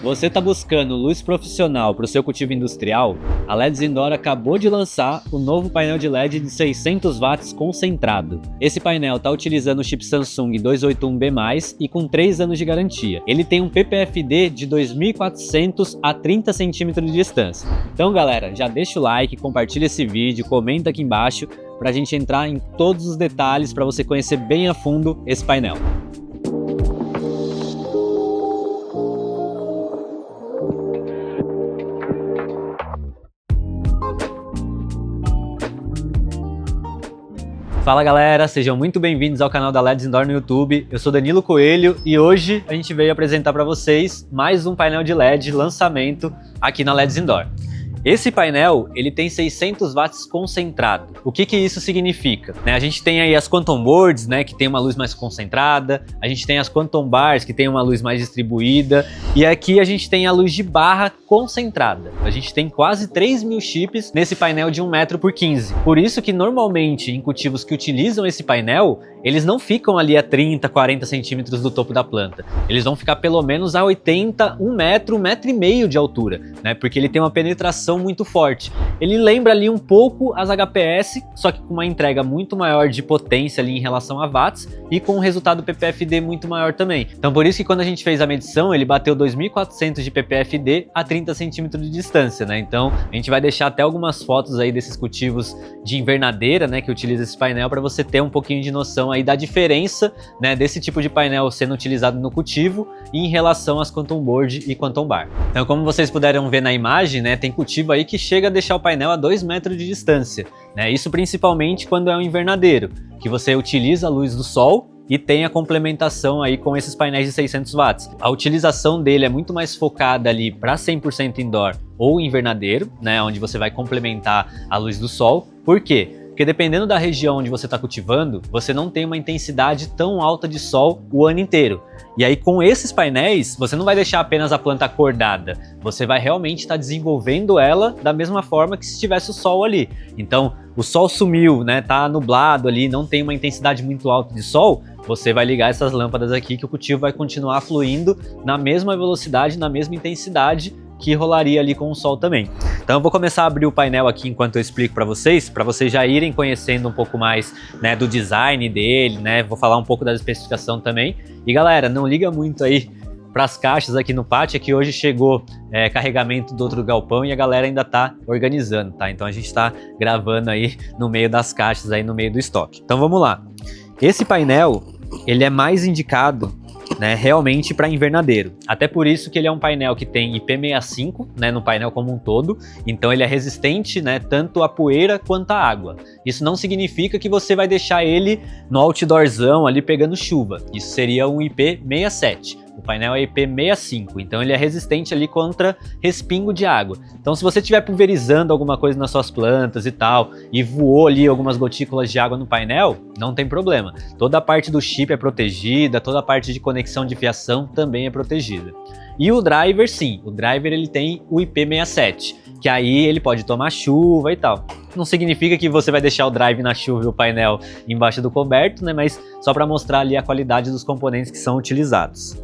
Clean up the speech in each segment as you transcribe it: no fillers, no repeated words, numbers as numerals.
Você está buscando luz profissional para o seu cultivo industrial? A LEDs Indoor acabou de lançar o novo painel de LED de 600 watts concentrado. Esse painel está utilizando o chip Samsung 281B+, e com 3 anos de garantia. Ele tem um PPFD de 2.400 a 30 centímetros de distância. Então galera, já deixa o like, compartilha esse vídeo, comenta aqui embaixo para a gente entrar em todos os detalhes para você conhecer bem a fundo esse painel. Fala galera, sejam muito bem-vindos ao canal da LEDs Indoor no YouTube. Eu sou Danilo Coelho e hoje a gente veio apresentar para vocês mais um painel de LED lançamento aqui na LEDs Indoor. Esse painel, ele tem 600 watts concentrado. O que isso significa? A gente tem aí as Quantum Boards, que tem uma luz mais concentrada, a gente tem as Quantum Bars, que tem uma luz mais distribuída, e aqui a gente tem a luz de barra concentrada. A gente tem quase 3.000 chips nesse painel de 1,15 m. Por isso que normalmente em cultivos que utilizam esse painel, eles não ficam ali a 30, 40 centímetros do topo da planta. Eles vão ficar pelo menos a 80, 1 metro, 1,5 metro de altura, porque ele tem uma penetração muito forte. Ele lembra ali um pouco as HPS, só que com uma entrega muito maior de potência ali em relação a watts e com um resultado PPFD muito maior também. Então por isso que quando a gente fez a medição, ele bateu 2.400 de PPFD a 30 centímetros de distância, Então a gente vai deixar até algumas fotos aí desses cultivos de invernadeira, que utiliza esse painel para você ter um pouquinho de noção aí da diferença, desse tipo de painel sendo utilizado no cultivo e em relação às Quantum Board e Quantum Bar. Então como vocês puderam ver na imagem, tem cultivo aí que chega a deixar o painel a 2 metros de distância, Isso principalmente quando é um invernadeiro, que você utiliza a luz do sol e tem a complementação aí com esses painéis de 600 watts. A utilização dele é muito mais focada ali para 100% indoor ou invernadeiro, onde você vai complementar a luz do sol. Por quê? Porque dependendo da região onde você está cultivando, você não tem uma intensidade tão alta de sol o ano inteiro. E aí com esses painéis, você não vai deixar apenas a planta acordada, você vai realmente estar desenvolvendo ela da mesma forma que se tivesse o sol ali. Então o sol sumiu, tá nublado ali, não tem uma intensidade muito alta de sol, você vai ligar essas lâmpadas aqui que o cultivo vai continuar fluindo na mesma velocidade, na mesma intensidade que rolaria ali com o sol também. Então eu vou começar a abrir o painel aqui enquanto eu explico para vocês já irem conhecendo um pouco mais do design dele, vou falar um pouco da especificação também. E galera, não liga muito aí para as caixas aqui no pátio, que hoje chegou carregamento do outro galpão e a galera ainda tá organizando, Então a gente tá gravando aí no meio das caixas, aí no meio do estoque. Então vamos lá. Esse painel, ele é mais indicado realmente para invernadeiro. Até por isso que ele é um painel que tem IP65, no painel como um todo. Então ele é resistente, tanto à poeira quanto à água. Isso não significa que você vai deixar ele no outdoorzão ali pegando chuva. Isso seria um IP67. O painel é IP65, então ele é resistente ali contra respingo de água. Então se você estiver pulverizando alguma coisa nas suas plantas e tal, e voou ali algumas gotículas de água no painel, não tem problema. Toda a parte do chip é protegida, toda a parte de conexão de fiação também é protegida. E o driver sim, o driver ele tem o IP67, que aí ele pode tomar chuva e tal. Não significa que você vai deixar o drive na chuva e o painel embaixo do coberto, mas só para mostrar ali a qualidade dos componentes que são utilizados.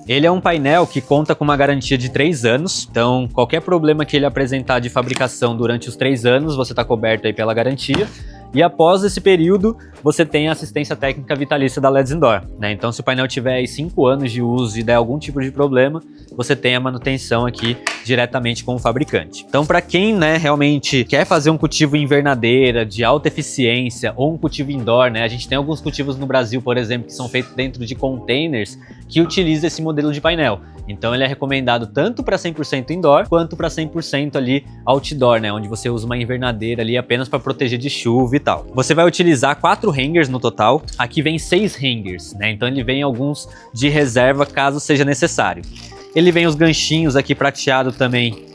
Ele é um painel que conta com uma garantia de 3 anos, então qualquer problema que ele apresentar de fabricação durante os 3 anos, você está coberto aí pela garantia. E após esse período, você tem a assistência técnica vitalícia da LEDs Indoor, Então se o painel tiver aí 5 anos de uso e der algum tipo de problema, você tem a manutenção aqui diretamente com o fabricante. Então para quem realmente quer fazer um cultivo em invernadeira de alta eficiência ou um cultivo indoor, a gente tem alguns cultivos no Brasil, por exemplo, que são feitos dentro de containers que utilizam esse modelo de painel. Então ele é recomendado tanto para 100% indoor quanto para 100% ali outdoor, onde você usa uma invernadeira ali apenas para proteger de chuva e tal. Você vai utilizar 4 hangers no total. Aqui vem 6 hangers, Então ele vem alguns de reserva caso seja necessário. Ele vem os ganchinhos aqui prateado também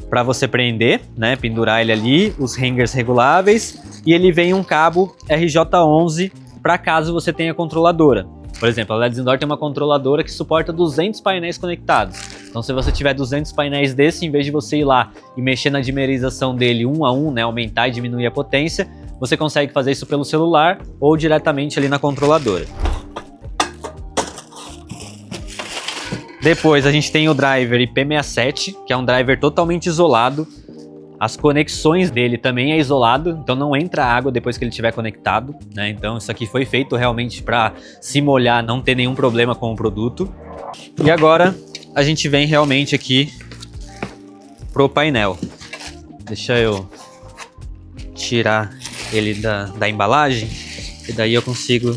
para você prender, pendurar ele ali, os hangers reguláveis, e ele vem um cabo RJ11 para caso você tenha controladora. Por exemplo, a LEDs Indoor tem uma controladora que suporta 200 painéis conectados. Então se você tiver 200 painéis desse, em vez de você ir lá e mexer na dimerização dele um a um, aumentar e diminuir a potência, você consegue fazer isso pelo celular ou diretamente ali na controladora. Depois a gente tem o driver IP67, que é um driver totalmente isolado. As conexões dele também é isolado, então não entra água depois que ele estiver conectado, né? Então isso aqui foi feito realmente para se molhar, não ter nenhum problema com o produto. E agora a gente vem realmente aqui pro painel. Deixa eu tirar ele da embalagem, e daí eu consigo...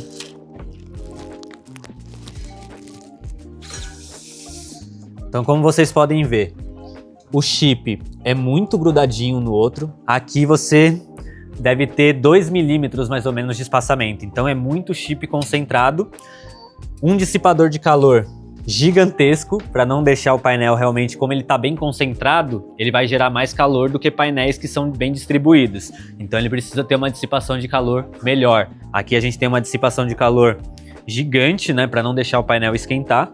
Então, como vocês podem ver, o chip é muito grudadinho no outro. Aqui você deve ter 2 milímetros mais ou menos de espaçamento. Então é muito chip concentrado. Um dissipador de calor gigantesco, para não deixar o painel realmente, como ele está bem concentrado, ele vai gerar mais calor do que painéis que são bem distribuídos. Então ele precisa ter uma dissipação de calor melhor. Aqui a gente tem uma dissipação de calor gigante, né, para não deixar o painel esquentar.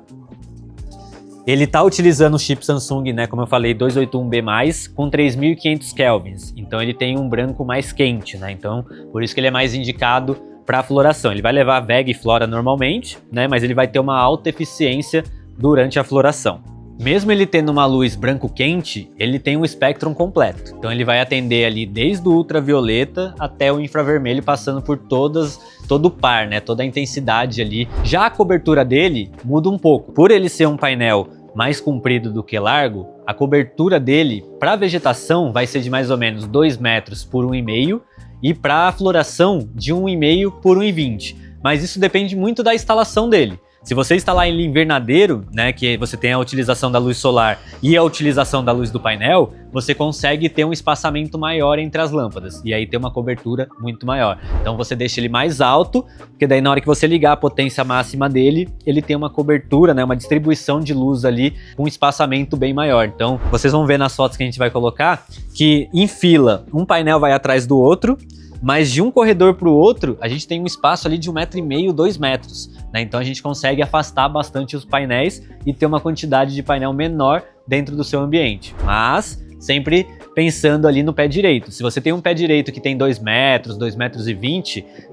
Ele está utilizando o chip Samsung, né, como eu falei, 281B+, com 3.500 kelvins. Então ele tem um branco mais quente, né? Então por isso que ele é mais indicado para floração. Ele vai levar VEG e flora normalmente, né, mas ele vai ter uma alta eficiência durante a floração. Mesmo ele tendo uma luz branco quente, ele tem um espectro completo. Então ele vai atender ali desde o ultravioleta até o infravermelho, passando por todo o par, né, toda a intensidade ali. Já a cobertura dele muda um pouco. Por ele ser um painel mais comprido do que largo, a cobertura dele para vegetação vai ser de mais ou menos 2 metros por 1,5 e para a floração de 1,5 por 1,20. Mas isso depende muito da instalação dele. Se você instalar em invernadeiro, né, que você tem a utilização da luz solar e a utilização da luz do painel, você consegue ter um espaçamento maior entre as lâmpadas e aí ter uma cobertura muito maior. Então você deixa ele mais alto, porque daí na hora que você ligar a potência máxima dele, ele tem uma cobertura, né, uma distribuição de luz ali com um espaçamento bem maior. Então vocês vão ver nas fotos que a gente vai colocar que em fila um painel vai atrás do outro, mas de um corredor para o outro, a gente tem um espaço ali de 1,5 m, 2 metros, né? Então a gente consegue afastar bastante os painéis e ter uma quantidade de painel menor dentro do seu ambiente. Mas sempre pensando ali no pé direito. Se você tem um pé direito que tem 2 metros, 2,20 metros,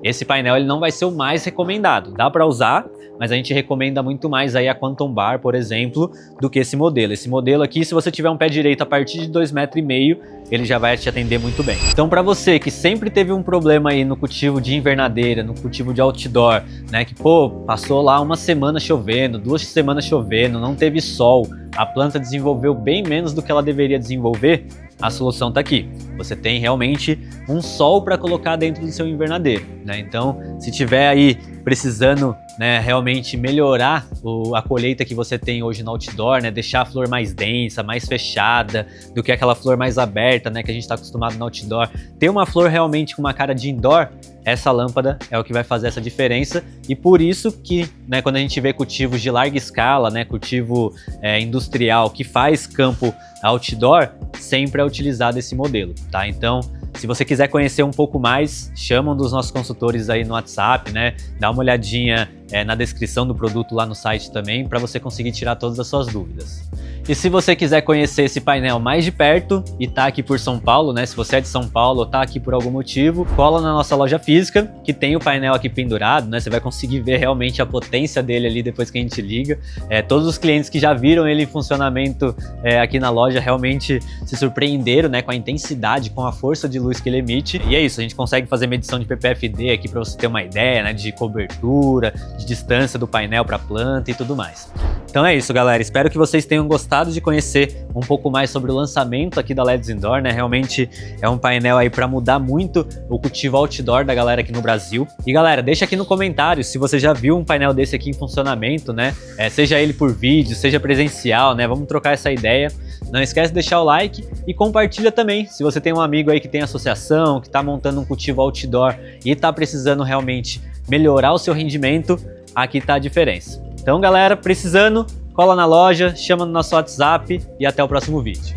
esse painel ele não vai ser o mais recomendado. Dá para usar, mas a gente recomenda muito mais aí a Quantum Bar, por exemplo, do que esse modelo. Esse modelo aqui, se você tiver um pé direito a partir de 2,5 metros, ele já vai te atender muito bem. Então, para você que sempre teve um problema aí no cultivo de invernadeira, no cultivo de outdoor, né, que passou lá uma semana chovendo, 2 semanas chovendo, não teve sol, a planta desenvolveu bem menos do que ela deveria desenvolver, a solução está aqui. Você tem realmente um sol para colocar dentro do seu invernadeiro, né? Então, se tiver aí precisando, né, realmente melhorar a colheita que você tem hoje no outdoor, né, deixar a flor mais densa, mais fechada do que aquela flor mais aberta, né, que a gente está acostumado no outdoor, ter uma flor realmente com uma cara de indoor, essa lâmpada é o que vai fazer essa diferença. E por isso que, né, quando a gente vê cultivos de larga escala, né, cultivo industrial que faz campo outdoor, sempre é utilizado esse modelo, tá? Então, se você quiser conhecer um pouco mais, chama um dos nossos consultores aí no WhatsApp, né? Dá uma olhadinha na descrição do produto lá no site também, para você conseguir tirar todas as suas dúvidas. E se você quiser conhecer esse painel mais de perto e tá aqui por São Paulo, né? Se você é de São Paulo ou tá aqui por algum motivo, cola na nossa loja física, que tem o painel aqui pendurado, né? Você vai conseguir ver realmente a potência dele ali depois que a gente liga. Todos os clientes que já viram ele em funcionamento aqui na loja realmente se surpreenderam, né? Com a intensidade, com a força de luz que ele emite. E é isso, a gente consegue fazer medição de PPFD aqui para você ter uma ideia, né? De cobertura, de distância do painel para a planta e tudo mais. Então é isso, galera. Espero que vocês tenham gostado de conhecer um pouco mais sobre o lançamento aqui da LEDs Indoor, né? Realmente é um painel aí para mudar muito o cultivo outdoor da galera aqui no Brasil. E galera, deixa aqui no comentário se você já viu um painel desse aqui em funcionamento, né? Seja ele por vídeo, seja presencial, né? Vamos trocar essa ideia. Não esquece de deixar o like e compartilha também. Se você tem um amigo aí que tem associação, que está montando um cultivo outdoor e está precisando realmente melhorar o seu rendimento, aqui tá a diferença. Então, galera, precisando, cola na loja, chama no nosso WhatsApp e até o próximo vídeo.